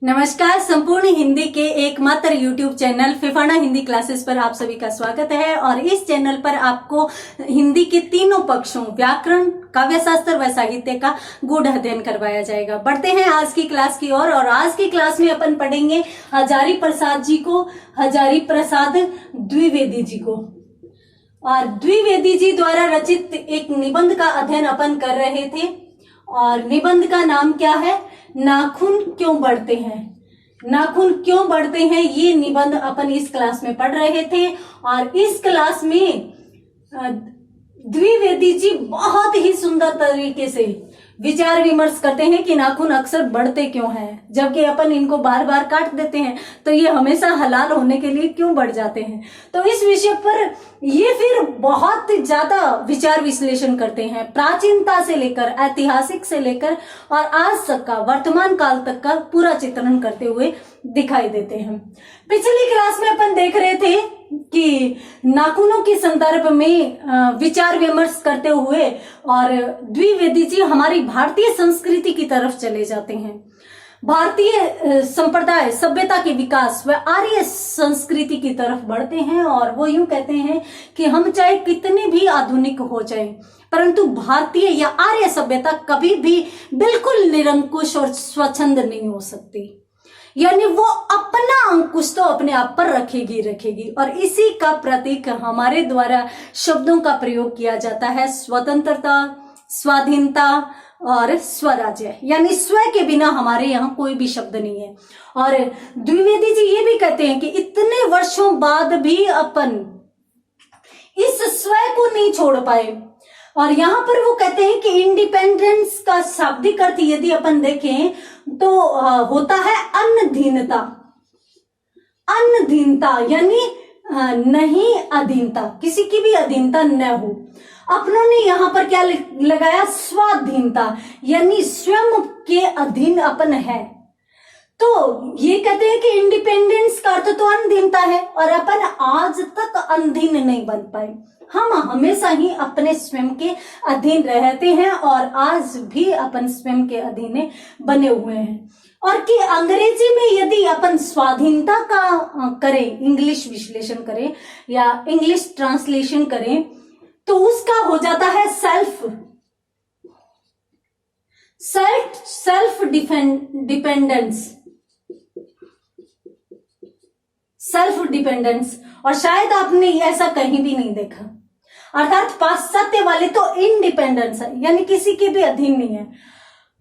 नमस्कार। संपूर्ण हिंदी के एकमात्र YouTube channel Phefana Hindi classes पर आप सभी का स्वागत है। और इस चैनल पर आपको हिंदी के तीनों पक्षों व्याकरण, काव्य शास्त्र व साहित्य का गूढ़ अध्ययन करवाया जाएगा। बढ़ते हैं आज की क्लास की ओर। और आज की क्लास में अपन पढ़ेंगे हजारी प्रसाद द्विवेदी जी को। और द्विवेदी जी द्वारा रचित एक निबंध का अध्ययन अपन कर रहे थे और निबंध का नाम क्या है? नाखून क्यों बढ़ते हैं। नाखून क्यों बढ़ते हैं, ये निबंध अपन इस क्लास में पढ़ रहे थे। और इस क्लास में द्विवेदी जी बहुत ही सुंदर तरीके से विचार विमर्श करते हैं कि नाखून अक्सर बढ़ते क्यों हैं, जबकि अपन इनको बार बार काट देते हैं तो ये हमेशा हलाल होने के लिए क्यों बढ़ जाते हैं। तो इस विषय पर ये फिर बहुत ज्यादा विचार विश्लेषण करते हैं, प्राचीनता से लेकर ऐतिहासिक से लेकर और आज तक का वर्तमान काल तक का पूरा चित्रण करते हुए दिखाई देते हैं। पिछली क्लास में अपन देख रहे थे कि नाखूनों के संदर्भ में विचार विमर्श करते हुए और द्विवेदी जी हमारी भारतीय संस्कृति की तरफ चले जाते हैं। भारतीय संप्रदाय सभ्यता के विकास व आर्य संस्कृति की तरफ बढ़ते हैं और वो यूं कहते हैं कि हम चाहे कितने भी आधुनिक हो जाए परंतु भारतीय या आर्य सभ्यता कभी भी बिल्कुल निरंकुश और स्वच्छंद नहीं हो सकती, यानी वो अपना अंकुश तो अपने आप पर रखेगी। और इसी का प्रतीक हमारे द्वारा शब्दों का प्रयोग किया जाता है, स्वतंत्रता, स्वाधीनता और स्वराज्य, यानी स्व के बिना हमारे यहाँ कोई भी शब्द नहीं है। और द्विवेदी जी ये भी कहते हैं कि इतने वर्षों बाद भी अपन इस स्व को नहीं छोड़ पाए। और यहाँ पर वो कहते हैं कि इंडिपेंडेंस का शाब्दिक अर्थ यदि अपन देखें तो होता है अन्नधीनता। अन्नधीनता यानी नहीं अधीनता, किसी की भी अधीनता न हो। अपनों ने यहाँ पर क्या लगाया? स्वाधीनता, यानी स्वयं के अधीन अपन है। तो ये कहते हैं कि इंडिपेंडेंस का अर्थ तो अधीनता है और अपन आज तक अधीन नहीं बन पाए। हम हमेशा ही अपने स्वयं के अधीन रहते हैं और आज भी अपन स्वयं के अधीन बने हुए हैं। और कि अंग्रेजी में यदि अपन स्वाधीनता का करें, इंग्लिश विश्लेषण करें या इंग्लिश ट्रांसलेशन करें तो उसका हो जाता है सेल्फ डिपेंडेंस। और शायद आपने ऐसा कहीं भी नहीं देखा। अर्थात पाश्चात्य वाले तो इंडिपेंडेंस है, यानी किसी के भी अधीन नहीं है।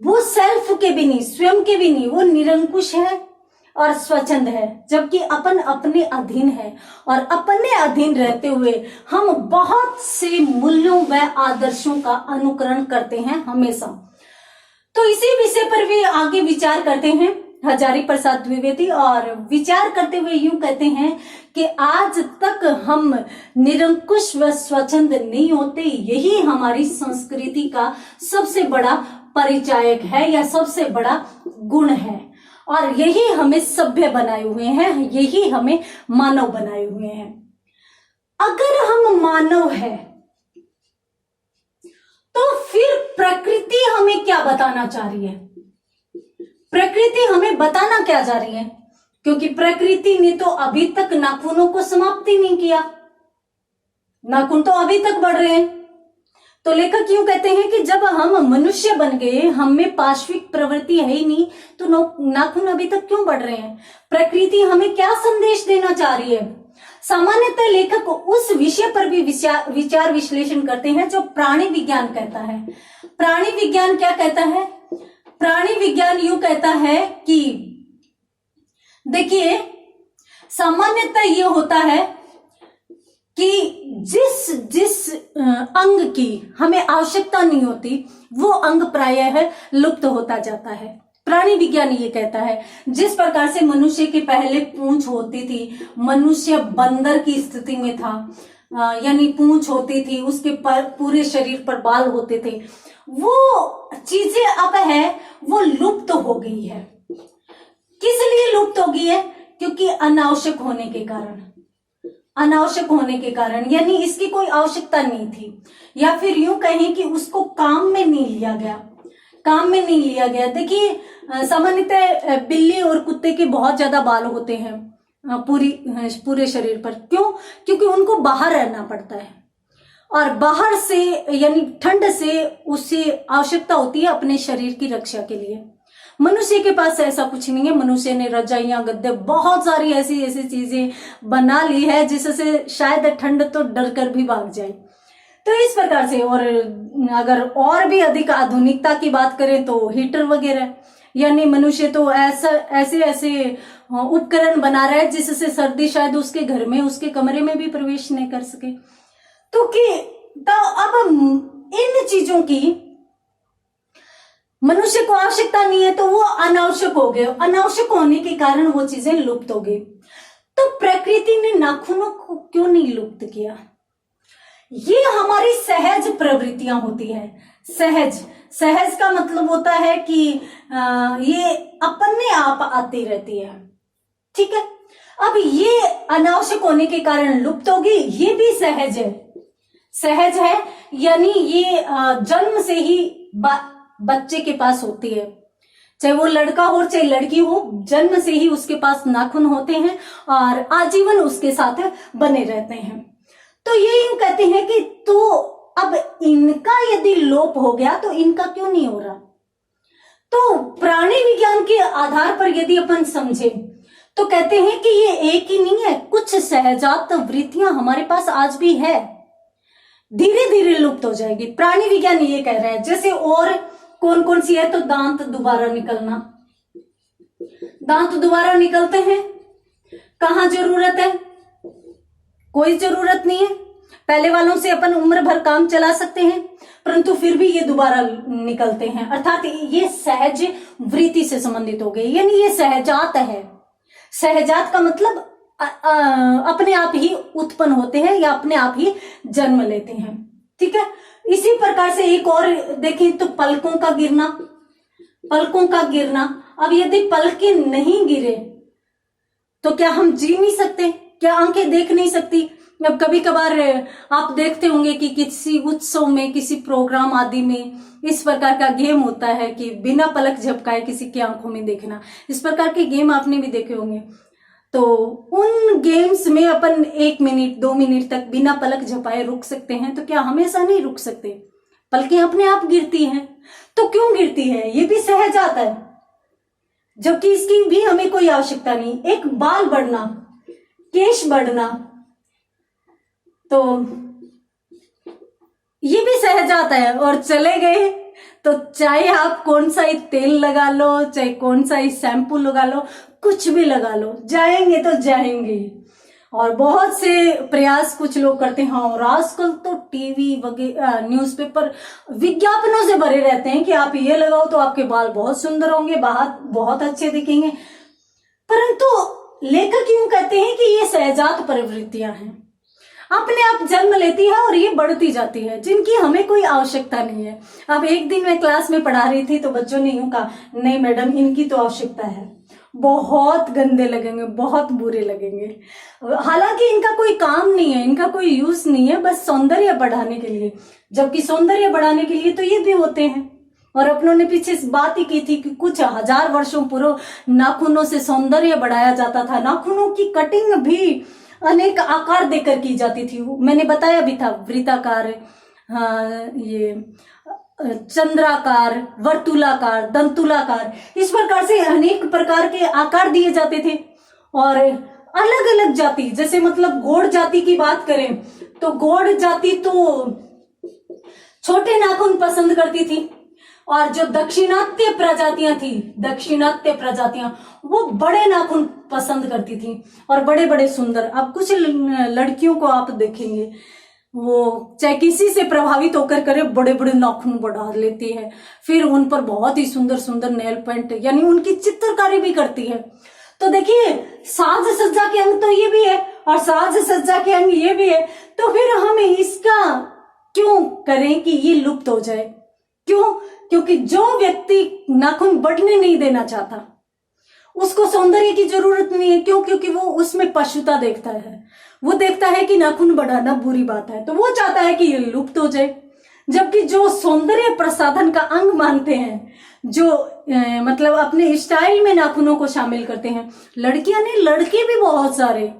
वो सेल्फ के भी नहीं, स्वयं के भी नहीं, वो निरंकुश है और स्वच्छंद है, जबकि अपन अपने अधीन है। और अपने अधीन रहते हुए हम बहुत से मूल्यों व आदर्शों का अनुकरण करते हैं हमेशा। तो इसी विषय पर भी आगे विचार करते हैं हजारी प्रसाद द्विवेदी। और विचार करते हुए यूं कहते हैं कि आज तक हम निरंकुश व स्वच्छंद नहीं होते, यही हमारी संस्कृति का सबसे बड़ा परिचायक है या सबसे बड़ा गुण है। और यही हमें सभ्य बनाए हुए हैं, यही हमें मानव बनाए हुए हैं। अगर हम मानव है तो फिर प्रकृति हमें क्या बताना चाह रही है? प्रकृति हमें बताना क्या जा रही है? क्योंकि प्रकृति ने तो अभी तक नाखूनों को समाप्त ही नहीं किया, नाखून तो अभी तक बढ़ रहे हैं। तो लेखक यूं कहते हैं कि जब हम मनुष्य बन गए, हम में पाश्विक प्रवृत्ति है ही नहीं, तो नाखून अभी तक क्यों बढ़ रहे हैं? प्रकृति हमें क्या संदेश देना चाह रही है? सामान्यतः लेखक उस विषय पर भी विचार विश्लेषण करते हैं जो प्राणी विज्ञान कहता है। प्राणी विज्ञान क्या कहता है? प्राणी विज्ञान यूं कहता है कि देखिए, सामान्यतः ये होता है कि जिस अंग की हमें आवश्यकता नहीं होती वो अंग प्रायः लुप्त होता जाता है। प्राणी विज्ञान ये कहता है जिस प्रकार से मनुष्य के पहले पूंछ होती थी, मनुष्य बंदर की स्थिति में था, यानी पूंछ होती थी, उसके पूरे शरीर पर बाल होते थे, वो चीजें अब है वो लुप्त हो गई है। किस लिए लुप्त हो गई है? क्योंकि अनावश्यक होने के कारण, यानी इसकी कोई आवश्यकता नहीं थी, या फिर यूं कहें कि उसको काम में नहीं लिया गया। काम में नहीं लिया गया। देखिए सामान्यतः बिल्ली और कुत्ते के बहुत ज्यादा बाल होते हैं पूरे शरीर पर। क्यों? क्योंकि उनको बाहर रहना पड़ता है और बाहर से यानी ठंड से उसे आवश्यकता होती है अपने शरीर की रक्षा के लिए। मनुष्य के पास ऐसा कुछ नहीं है। मनुष्य ने रजाइयां, गद्दे, बहुत सारी ऐसी ऐसी चीजें बना ली है जिससे शायद ठंड तो डर कर भी भाग जाए। तो इस प्रकार से, और अगर और भी अधिक आधुनिकता की बात करें तो हीटर वगैरह, यानी मनुष्य तो ऐसे ऐसे उपकरण बना रहा है जिससे सर्दी शायद उसके घर में, उसके कमरे में भी प्रवेश नहीं कर सके। तो अब इन चीजों की मनुष्य को आवश्यकता नहीं है तो वो अनावश्यक हो गए। अनावश्यक होने के कारण वो चीजें लुप्त हो गई। तो प्रकृति ने नाखूनों को क्यों नहीं लुप्त किया? ये हमारी सहज प्रवृत्तियां होती है। सहज का मतलब होता है कि ये अपने आप आती रहती है। ठीक है, अब ये अनावश्यक होने के कारण लुप्त होगी। ये भी सहज है यानी ये जन्म से ही बच्चे के पास होती है, चाहे वो लड़का हो चाहे लड़की हो, जन्म से ही उसके पास नाखून होते हैं और आजीवन उसके साथ बने रहते हैं। तो ये यूं कहते हैं कि तो अब इनका यदि लोप हो गया तो इनका क्यों नहीं हो रहा? तो प्राणी विज्ञान के आधार पर यदि अपन समझे तो कहते हैं कि ये एक ही नहीं है, कुछ सहजात वृत्तियां हमारे पास आज भी है, धीरे धीरे लुप्त हो जाएगी। प्राणी विज्ञान ये कह रहा है। जैसे और कौन कौन सी है? तो दांत दोबारा निकलना। दांत दोबारा निकलते हैं, कहां जरूरत है? कोई जरूरत नहीं है। पहले वालों से अपन उम्र भर काम चला सकते हैं, परंतु फिर भी ये दोबारा निकलते हैं। अर्थात ये सहज वृत्ति से संबंधित हो गए, यानी ये सहजात है। सहजात का मतलब अपने आप ही उत्पन्न होते हैं या अपने आप ही जन्म लेते हैं। ठीक है, इसी प्रकार से एक और देखें तो पलकों का गिरना। अब यदि पलकें नहीं गिरे तो क्या हम जी नहीं सकते? क्या आंखें देख नहीं सकती? अब कभी कभार आप देखते होंगे कि किसी उत्सव में, किसी प्रोग्राम आदि में इस प्रकार का गेम होता है कि बिना पलक झपकाए किसी की आंखों में देखना। इस प्रकार के गेम आपने भी देखे होंगे। तो उन गेम्स में अपन 1 मिनट 2 मिनट तक बिना पलक झपाए रुक सकते हैं, तो क्या हमेशा नहीं रुक सकते? पलकें अपने आप गिरती हैं। तो क्यों गिरती है? ये भी सहज आता है, जबकि इसकी भी हमें कोई आवश्यकता नहीं। एक बाल बढ़ना, केश बढ़ना, तो ये भी सहज आता है। और चले गए तो चाहे आप कौन सा ही तेल लगा लो, चाहे कौन सा ही शैम्पू लगा लो, कुछ भी लगा लो, जाएंगे तो जाएंगे। और बहुत से प्रयास कुछ लोग करते हैं। और आजकल तो टीवी वगैरह, न्यूज़पेपर विज्ञापनों से भरे रहते हैं कि आप ये लगाओ तो आपके बाल बहुत सुंदर होंगे, बहुत अच्छे दिखेंगे। परंतु लेखक यूं कहते हैं कि ये सहजात प्रवृत्तियां हैं, अपने आप जन्म लेती है और ये बढ़ती जाती है, जिनकी हमें कोई आवश्यकता नहीं है। अब एक दिन मैं क्लास में पढ़ा रही थी तो बच्चों ने यूं कहा, नहीं मैडम इनकी तो आवश्यकता है, बहुत गंदे लगेंगे, बहुत बुरे लगेंगे। हालांकि इनका कोई काम नहीं है, इनका कोई यूज नहीं है, बस सौंदर्य बढ़ाने के लिए। जबकि सौंदर्य बढ़ाने के लिए तो ये भी होते हैं। और अपनों ने पीछे इस बात ही की थी कि कुछ 1000 वर्षों पूर्व नाखूनों से सौंदर्य बढ़ाया जाता था। नाखूनों की कटिंग भी अनेक आकार देकर की जाती थी। मैंने बताया भी था, वृत्ताकार, ये चंद्राकार, वर्तुलाकार, दंतुलाकार, इस प्रकार से अनेक प्रकार के आकार दिए जाते थे। और अलग अलग जाति, जैसे मतलब गौड़ जाति की बात करें तो गौड़ जाति तो छोटे नाखून पसंद करती थी, और जो दाक्षिणात्य प्रजातियां वो बड़े नाखून पसंद करती थी और बड़े बड़े सुंदर। अब कुछ लड़कियों को आप देखेंगे, वो चाहे किसी से प्रभावित होकर करे, बड़े बड़े नाखून बढ़ा लेती है, फिर उन पर बहुत ही सुंदर सुंदर नेल पेंट यानी उनकी चित्रकारी भी करती है। तो देखिए, साज सज्जा के अंग तो ये भी है और साज सज्जा के अंग ये भी है, तो फिर हम इसका क्यों करें कि ये लुप्त हो जाए? क्यों? क्योंकि जो व्यक्ति नाखून बढ़ने नहीं देना चाहता उसको सौंदर्य की जरूरत नहीं है। क्यों? क्योंकि वो उसमें पशुता देखता है, वो देखता है कि नाखून बढ़ाना बुरी बात है, तो वो चाहता है कि ये लुप्त हो जाए। जबकि जो सौंदर्य प्रसाधन का अंग मानते हैं, जो मतलब अपने स्टाइल में नाखूनों को शामिल करते हैं, लड़कियां नहीं लड़के भी बहुत सारे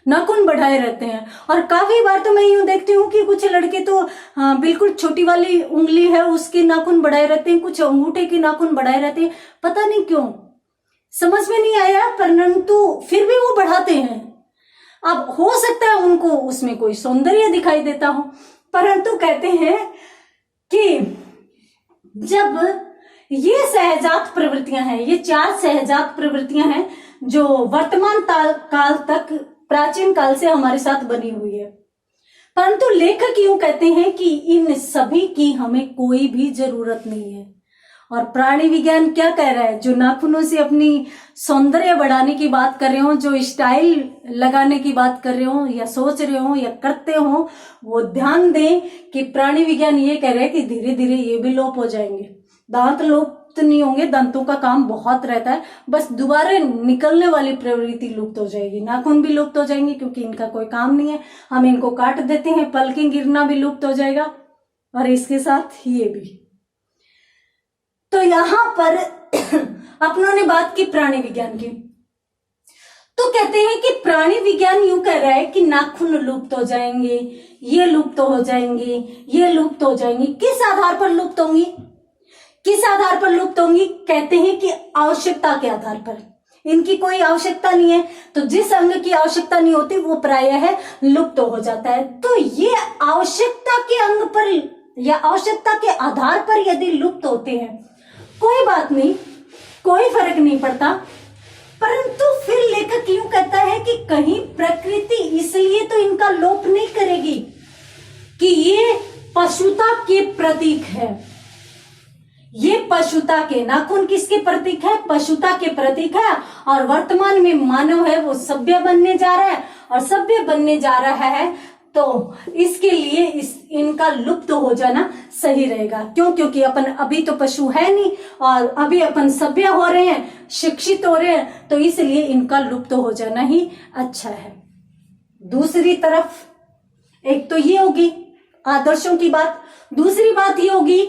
नाखून बढ़ाए रहते हैं। और काफी बार तो मैं यूं देखती हूँ कि कुछ लड़के तो बिल्कुल छोटी वाली उंगली है उसके नाखून बढ़ाए रहते हैं, कुछ अंगूठे के नाखून बढ़ाए रहते हैं, पता नहीं क्यों, समझ में नहीं आया, परंतु फिर भी वो बढ़ाते हैं। अब हो सकता है उनको उसमें कोई सौंदर्य दिखाई देता हो, परंतु कहते हैं कि जब ये सहजात प्रवृत्तियां हैं, ये 4 सहजात प्रवृत्तियां हैं जो वर्तमान काल तक, प्राचीन काल से हमारे साथ बनी हुई है, परंतु लेखक यूं कहते हैं कि इन सभी की हमें कोई भी जरूरत नहीं है। और प्राणी विज्ञान क्या कह रहा है, जो नाखूनों से अपनी सौंदर्य बढ़ाने की बात कर रहे हो, जो स्टाइल लगाने की बात कर रहे हो या सोच रहे हो या करते हो, वो ध्यान दें कि प्राणी विज्ञान ये कह रहे हैं कि धीरे धीरे ये भी लोप हो जाएंगे। दांत लुप्त नहीं होंगे, दांतों का काम बहुत रहता है, बस दोबारा निकलने वाली प्रवृत्ति लुप्त हो जाएगी। नाखून भी लुप्त हो जाएंगे क्योंकि इनका कोई काम नहीं है, हम इनको काट देते हैं, पलकें गिरना भी लुप्त हो जाएगा और इसके साथ ये भी। तो यहां पर अपनों ने बात की प्राणी विज्ञान की, तो कहते हैं कि प्राणी विज्ञान यूं कह रहा है कि नाखून लुप्त हो जाएंगे, ये लुप्त हो जाएंगे, ये लुप्त हो जाएंगे। किस आधार पर लुप्त होंगी, किस आधार पर लुप्त होंगी? कहते हैं कि आवश्यकता के आधार पर। इनकी कोई आवश्यकता नहीं है, तो जिस अंग की आवश्यकता नहीं होती वो प्रायः लुप्त हो जाता है। तो ये आवश्यकता के अंग पर या आवश्यकता के आधार पर यदि लुप्त होते हैं, कोई बात नहीं, कोई फर्क नहीं पड़ता, परंतु फिर लेखक यूं कहता है कि कहीं प्रकृति इसलिए तो इनका लोप नहीं करेगी कि ये पशुता के प्रतीक है। ये पशुता के नाखून किसके प्रतीक है? पशुता के प्रतीक है। और वर्तमान में मानव है वो सभ्य बनने जा रहा है, और सभ्य बनने जा रहा है तो इसके लिए इनका लुप्त हो जाना सही रहेगा। क्यों? क्योंकि अपन अभी तो पशु है नहीं और अभी अपन सभ्य हो रहे हैं, शिक्षित हो रहे हैं, तो इसलिए इनका लुप्त हो जाना ही अच्छा है। दूसरी तरफ एक तो ये होगी आदर्शों की बात, दूसरी बात ये होगी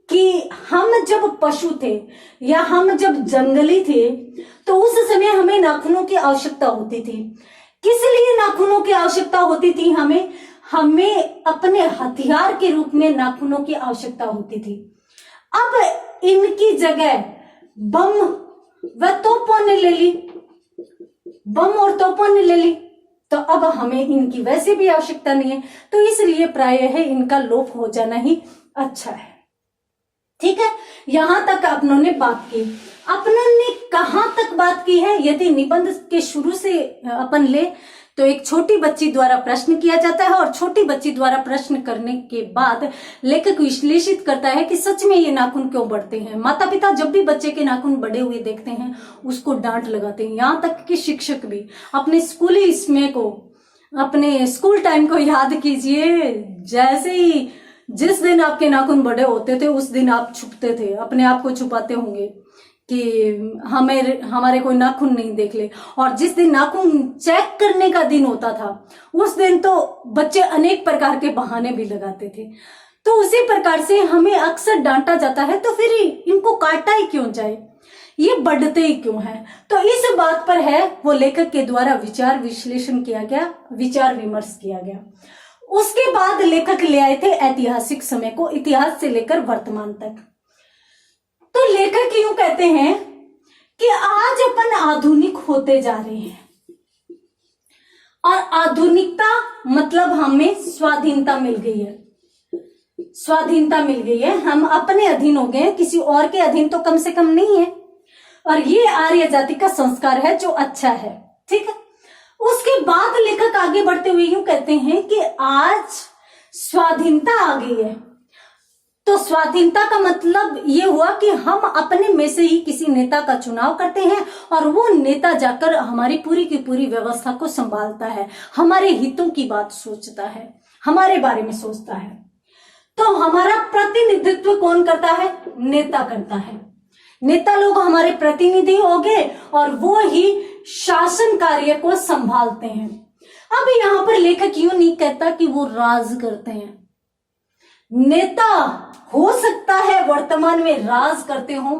कि हम जब पशु थे या हम जब जंगली थे तो उस समय हमें नाखूनों की आवश्यकता होती थी। किस लिए नाखूनों की आवश्यकता होती थी? हमें अपने हथियार के रूप में नाखूनों की आवश्यकता होती थी। अब इनकी जगह बम व तोपों ने ले ली, बम और तोपों ने ले ली, तो अब हमें इनकी वैसे भी आवश्यकता नहीं है, तो इसलिए प्रायः इनका लोप हो जाना ही अच्छा है। ठीक है, यहां तक अपनों ने बात की। अपनों ने कहां तक बात की है? यदि निबंध के शुरू से अपन ले तो एक छोटी बच्ची द्वारा प्रश्न किया जाता है, और छोटी बच्ची द्वारा प्रश्न करने के बाद लेखक विश्लेषित करता है कि सच में ये नाखून क्यों बढ़ते हैं। माता पिता जब भी बच्चे के नाखून बढ़े हुए देखते हैं उसको डांट लगाते हैं, यहाँ तक कि शिक्षक भी। अपने स्कूली समय को, अपने स्कूल टाइम को याद कीजिए, जैसे ही जिस दिन आपके नाखून बड़े होते थे उस दिन आप छुपते थे, अपने आप को छुपाते होंगे कि हमारे कोई नाखून नहीं देख ले। और जिस दिन नाखून चेक करने का दिन होता था उस दिन तो बच्चे अनेक प्रकार के बहाने भी लगाते थे। तो उसी प्रकार से हमें अक्सर डांटा जाता है, तो फिर इनको काटा ही क्यों जाए, ये बढ़ते ही क्यों है? तो इस बात पर है वो लेखक के द्वारा विचार विश्लेषण किया गया, विचार विमर्श किया गया। उसके बाद लेखक ले आए थे ऐतिहासिक समय को, इतिहास से लेकर वर्तमान तक। तो लेखक यूं कहते हैं कि आज अपन आधुनिक होते जा रहे हैं, और आधुनिकता मतलब हमें स्वाधीनता मिल गई है, स्वाधीनता मिल गई है, हम अपने अधीन हो गए हैं, किसी और के अधीन तो कम से कम नहीं है। और ये आर्य जाति का संस्कार है जो अच्छा है। ठीक है, उसके बाद लेखक आगे बढ़ते हुए यूं कहते हैं कि आज स्वाधीनता आ गई है। तो स्वाधीनता का मतलब ये हुआ कि हम अपने में से ही किसी नेता का चुनाव करते हैं, और वो नेता जाकर हमारी पूरी की पूरी व्यवस्था को संभालता है, हमारे हितों की बात सोचता है, हमारे बारे में सोचता है। तो हमारा प्रतिनिधित्व कौन करता है? नेता करता है। नेता लोग हमारे प्रतिनिधि हो गए और वो ही शासन कार्य को संभालते हैं। अब यहाँ पर लेखक यूं नहीं कहता कि वो राज करते हैं, नेता हो सकता है वर्तमान में राज करते हो,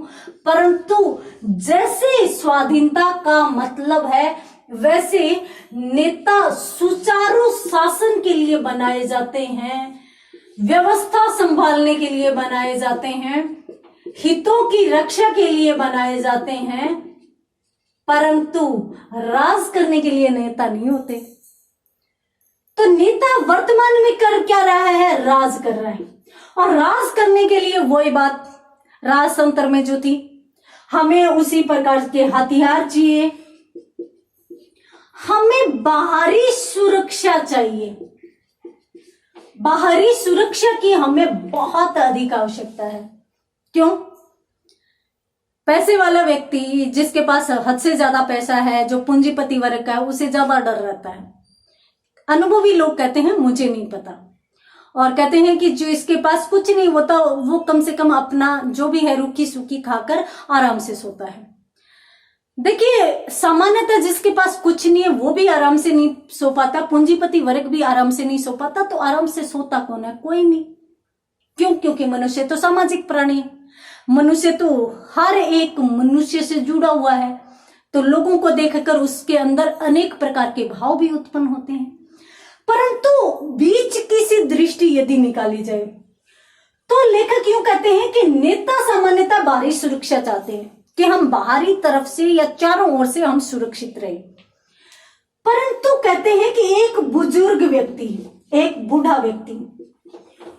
परंतु जैसे स्वाधीनता का मतलब है वैसे नेता सुचारू शासन के लिए बनाए जाते हैं, व्यवस्था संभालने के लिए बनाए जाते हैं, हितों की रक्षा के लिए बनाए जाते हैं, परंतु राज करने के लिए नेता नहीं होते। तो नेता वर्तमान में कर क्या रहा है? राज कर रहा है। और राज करने के लिए वही बात राजतंत्र में जो थी, हमें उसी प्रकार के हथियार चाहिए, हमें बाहरी सुरक्षा चाहिए। बाहरी सुरक्षा की हमें बहुत अधिक आवश्यकता है। क्यों? पैसे वाला व्यक्ति, जिसके पास हद से ज्यादा पैसा है, जो पूंजीपति वर्ग का है, उसे ज्यादा डर रहता है। अनुभवी लोग कहते हैं मुझे नहीं पता, और कहते हैं कि जो इसके पास कुछ नहीं होता वो कम से कम अपना जो भी है रूखी सूखी खाकर आराम से सोता है। देखिए, सामान्यतः जिसके पास कुछ नहीं है वो भी आराम से नहीं सो पाता, पूंजीपति वर्ग भी आराम से नहीं सो पाता, तो आराम से सोता कौन है? कोई नहीं। क्यों? क्योंकि मनुष्य तो सामाजिक प्राणी है, मनुष्य तो हर एक मनुष्य से जुड़ा हुआ है, तो लोगों को देखकर उसके अंदर अनेक प्रकार के भाव भी उत्पन्न होते हैं। परंतु बीच की सी दृष्टि यदि निकाली जाए तो लेखक यूं कहते हैं कि नेता सामान्यतः बाहरी सुरक्षा चाहते हैं कि हम बाहरी तरफ से या चारों ओर से हम सुरक्षित रहे, परंतु कहते हैं कि एक बुजुर्ग व्यक्ति, एक बूढ़ा व्यक्ति,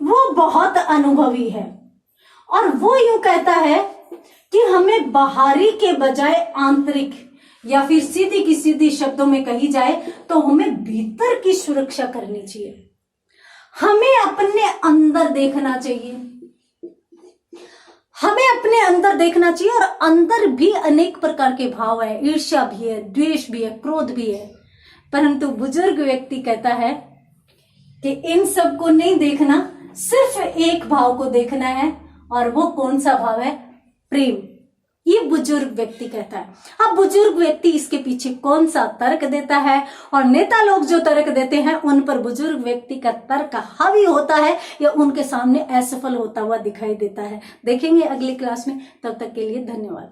वो बहुत अनुभवी है और वो यूं कहता है कि हमें बाहरी के बजाय आंतरिक, या फिर सीधी की सीधी शब्दों में कही जाए तो हमें भीतर की सुरक्षा करनी चाहिए। हमें अपने अंदर देखना चाहिए, हमें अपने अंदर देखना चाहिए, और अंदर भी अनेक प्रकार के भाव है, ईर्ष्या भी है, द्वेष भी है, क्रोध भी है, परंतु बुजुर्ग व्यक्ति कहता है कि इन सब को नहीं देखना, सिर्फ एक भाव को देखना है, और वो कौन सा भाव है? प्रेम। ये बुजुर्ग व्यक्ति कहता है। अब बुजुर्ग व्यक्ति इसके पीछे कौन सा तर्क देता है, और नेता लोग जो तर्क देते हैं उन पर बुजुर्ग व्यक्ति का तर्क हावी होता है या उनके सामने असफल होता हुआ दिखाई देता है। देखेंगे अगली क्लास में, तब तक के लिए धन्यवाद।